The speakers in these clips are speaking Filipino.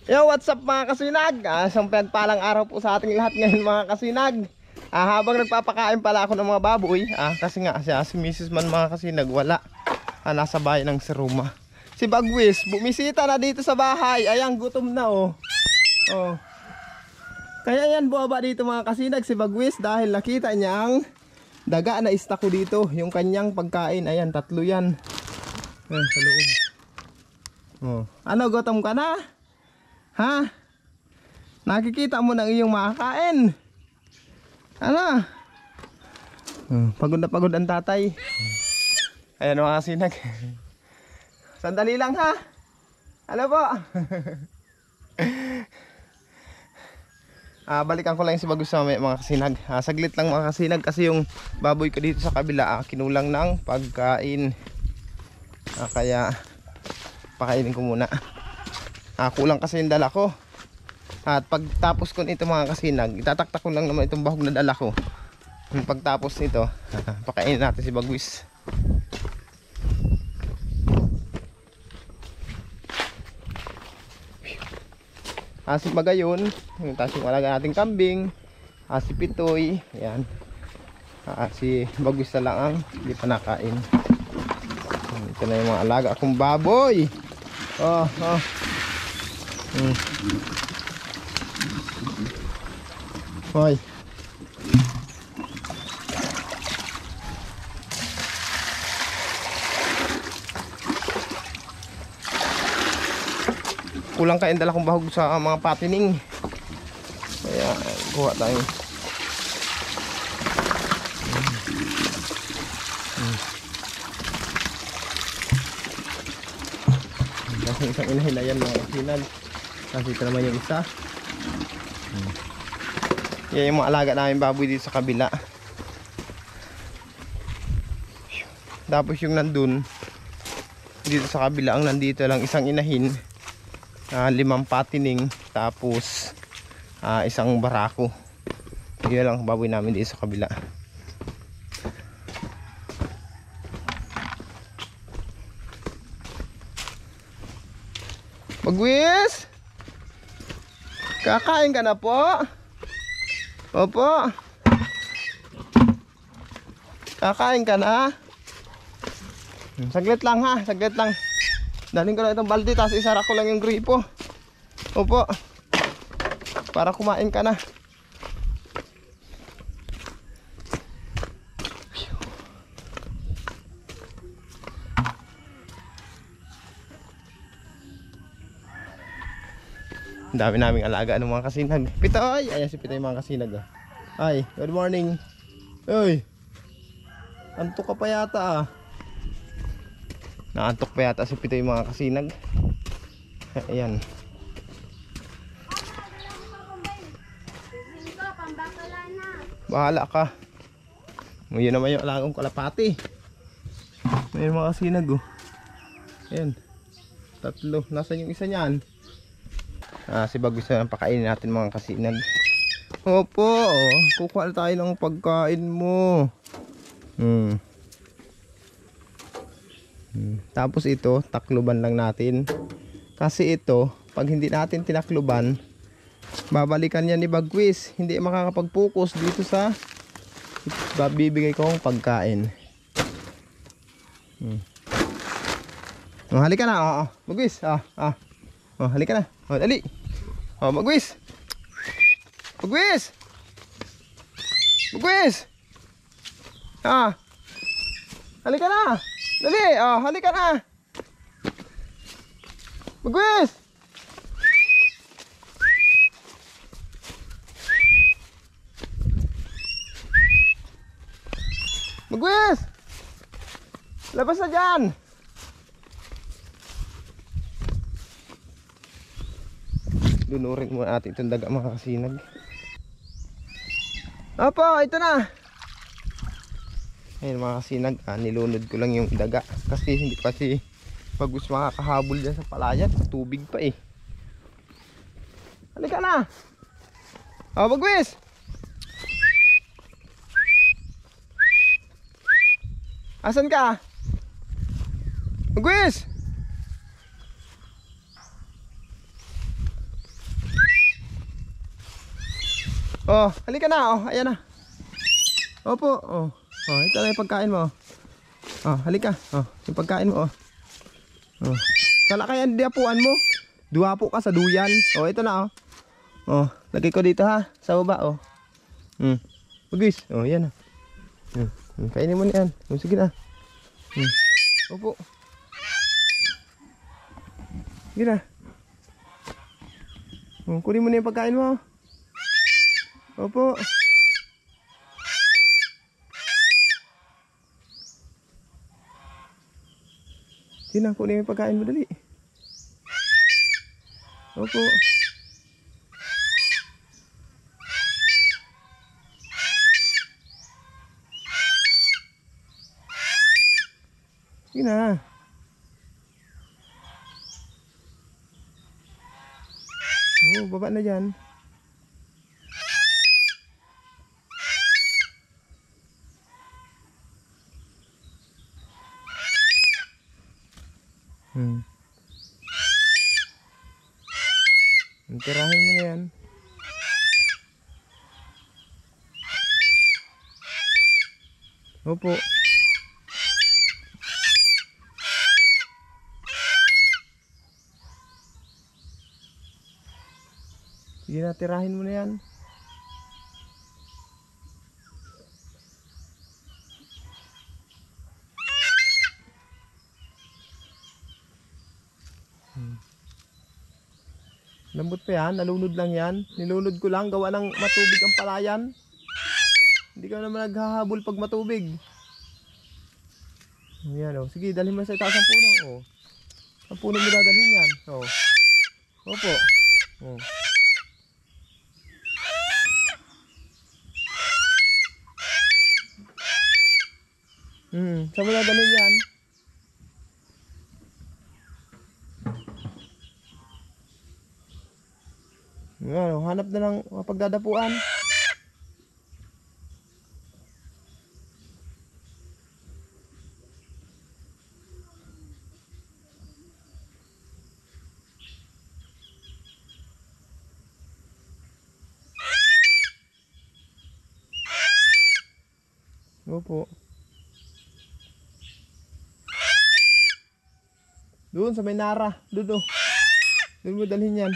Yo, what's up mga kasinag? Isang pinagpalang araw po sa ating lahat ngayon mga kasinag. Habang nagpapakain pala ako ng mga baboy, kasi nga si Mrs. man mga kasinag wala. Nasa bayan ng Seruma. Si Bagwis, bumisita na dito sa bahay. Ayan, gutom na oh. Kaya yan buwaba dito mga kasinag si Bagwis dahil nakita niyang daga na istako dito. Yung kanyang pagkain, ayan, 3 yan. Ayan, sa loob. Ano, gutom ka na? Ha? Nakikita mo ng iyong makakain. Ano? Pagod na pagod ang tatay. Ayan mga kasinag. Sandali lang ha. Ano po? Balikan ko lang si Bagus sa mga kasinag. Saglit lang mga kasinag kasi yung baboy ko dito sa kabila kinulang ng pagkain. Kaya pakainin ko muna. Kulang kasi yung dala ko. At pagtapos ko nito mga kasinag, itataktak ko lang naman itong bahog na dala ko. Pagtapos nito, pakainin natin si Bagwis. Si Magayon, tapos yung alaga nating kambing, si Pitoy, ayan. Si Bagwis na lang ang hindi pa nakain. Ito na yung mga alaga akong baboy. Hoy. Kulang kain dala kong bahog sa mga patining. Kaya kuha tayo. Kasi isang inahilayan mga kasinag. Kasi ito naman yung isa. Yan yung mga alaga namin baboy dito sa kabila. Tapos yung nandun dito sa kabila, ang nandito lang isang inahin, 5 patining, tapos isang barako. Yun lang baboy namin dito sa kabila. Bagwis, kakain ka na po? Opo. Kakain ka na? Saglit lang ha, saglit lang. Dalhin ko lang itong balde, tapos isara ko lang yung gripo. Opo. Para kumain ka na. Ang dami naming alaga ng mga kasinag. Pitoy! Ayan si Pitoy mga kasinag. Hi, good morning. Uy, antok ka pa yata Naantok pa yata si Pitoy mga kasinag. Ayan. Bahala ka. Yun naman yung alagong kalapati. May mga kasinag Ayan, 3. Nasaan yung isa niyan? Si Bagwis na pakainin natin mga kasinag. Opo, kukuha tayo ng pagkain mo. Tapos ito, takluban lang natin. Kasi ito, pag hindi natin tinakluban, babalikan yan ni Bagwis. Hindi makakapag-focus dito sa bibigay kong pagkain. Halika na, Bagwis. Halika na. Dali. Bagwis. Bagwis. Bagwis. Halika na. Dali. Halika na. Bagwis. Bagwis. Labas na dyan. Lunurin muna natin itong daga mga kasinag. Opo, ito na. Ayun mga kasinag, nilunod ko lang yung daga. Kasi hindi pa si Bagus makakahabol dyan sa palayan. Tubig pa eh. Halika na. Bagwis. Asan ka? Bagwis. Oh, halika na. Oh, ayan na. Opo. Oh. Oh, ito na yung pagkain mo. Oh, halika. Oh, yung pagkain mo. Oh. Oh. Sala kaya diapuan mo. Duwapo ka sa duyan. Oh, ito na. Oh. Oh, lagay ko dito ha. Sa baba. Oh. Bagwis. Oh, yan na. Kainin mo na yan. Oh, sige na. Opo. Sige na. Oh, kunin mo na yung pagkain mo. Opo. Sige na, kunin mo yung pagkain mo dali. Opo. Sige na. Oh, baba na dyan. Tirahin mo na yan. Opo. Sige na, tirahin mo na yan. Lambot pa yan, nalunod lang yan. Nilunod ko lang, gawa ng matubig ang palayan. Hindi ka naman naghahabol pag matubig. Yan o, sige, dalhin mo sa itaas ang puno. O. Ang puno mo dadalhin yan. O. Opo. O. Saan mo dadalhin yan? Ano, hanap na ng pagdadapuan. Opo. Doon sa may nara, doon. Doon mo dalhin yan.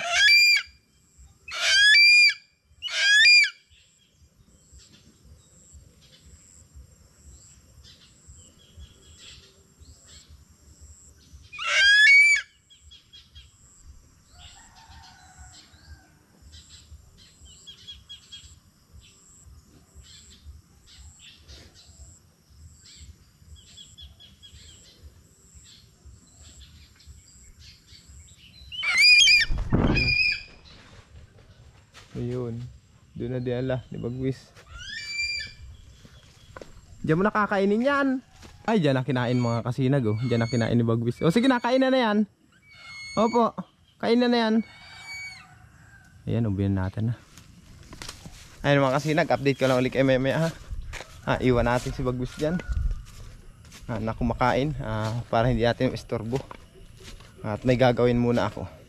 Ayun. Doon na diala ni Bagwis. Diyan mo nakakainin yan. Ay, diyan na kinain mga kasinag. Oh. Diyan na kinain ni Bagwis. O sige na, kain na yan. Opo, kain na yan. Ayan, ubihan natin na. Ayun mga kasinag, update ko lang ulit kay Meme ha. Iwan natin si Bagwis dyan. Na kumakain para hindi natin istorbo. At may gagawin muna ako.